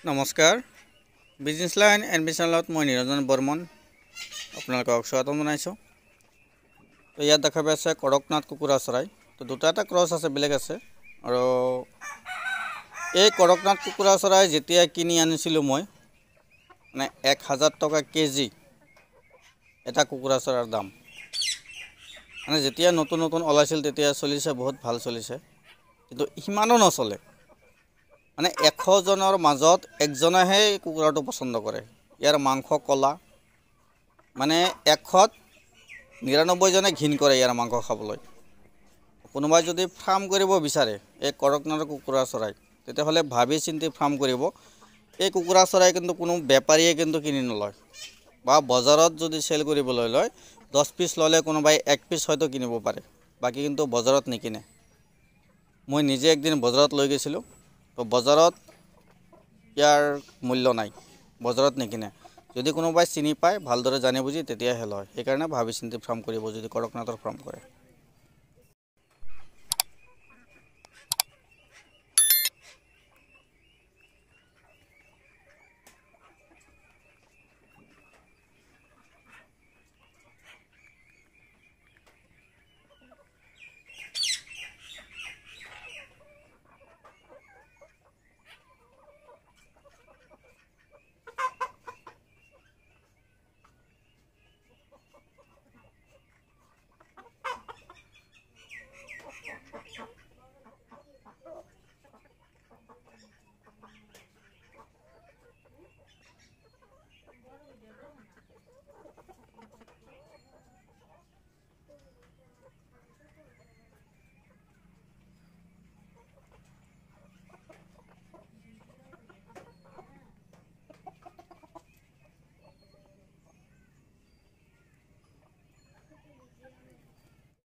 নমস্কাৰ business line এডমিশ্যনত মই নিৰঞ্জন বৰ্মন আপোনালোকক স্বাগতম জনাইছোঁ। তো ইয়াত দেখা পাইছে কড়কনাথ কুকুৰা চৰাই। তো দুটা ক্ৰছ আছে, বেলেগ আছে। আৰু এই কড়কনাথ কুকুৰা চৰাই যেতিয়া কিনি আনিছিলোঁ মই, মানে 1000 টকা কেজি এটা কুকুৰা চৰাইৰ দাম। মানে যেতিয়া নতুন নতুন ওলাইছিল তেতিয়া চলিছে, বহুত ভাল চলিছে, কিন্তু সিমানো নচলে। মানে 100 জনৰ মাজত একজনেহে কুকুৰাটো পচন্দ কৰে। ইয়াৰ মাংস কলা, মানে 100ত 99 জনে ঘিণ কৰে ইয়াৰ মাংস খাবলৈ। কোনোবাই যদি ফাৰ্ম কৰিব বিচাৰে এই কড়কনাথ কুকুৰা চৰাই, তেতিয়াহ'লে ভাবি চিন্তি ফাৰ্ম কৰিব। এই কুকুৰা চৰাই কিন্তু কোনো বেপাৰীয়ে কিন্তু কিনি নলয়, বা বজাৰত যদি চেল কৰিবলৈ লয় 10 পিচ ল'লে কোনোবাই 1 পিচ হয়তো কিনিব পাৰে, বাকী কিন্তু বজাৰত নিকিনে। মই নিজে একদিন বজাৰত লৈ গৈছিলোঁ, তো বজাৰত ইয়াৰ মূল্য নাই, বজাৰত নিকিনে। যদি কোনোবাই চিনি পায়, ভালদৰে জানি বুজি তেতিয়াহে লয়। সেইকাৰণে ভাবি চিন্তি ফাৰ্ম কৰিব যদি কড়কনাথৰ ফাৰ্ম কৰে।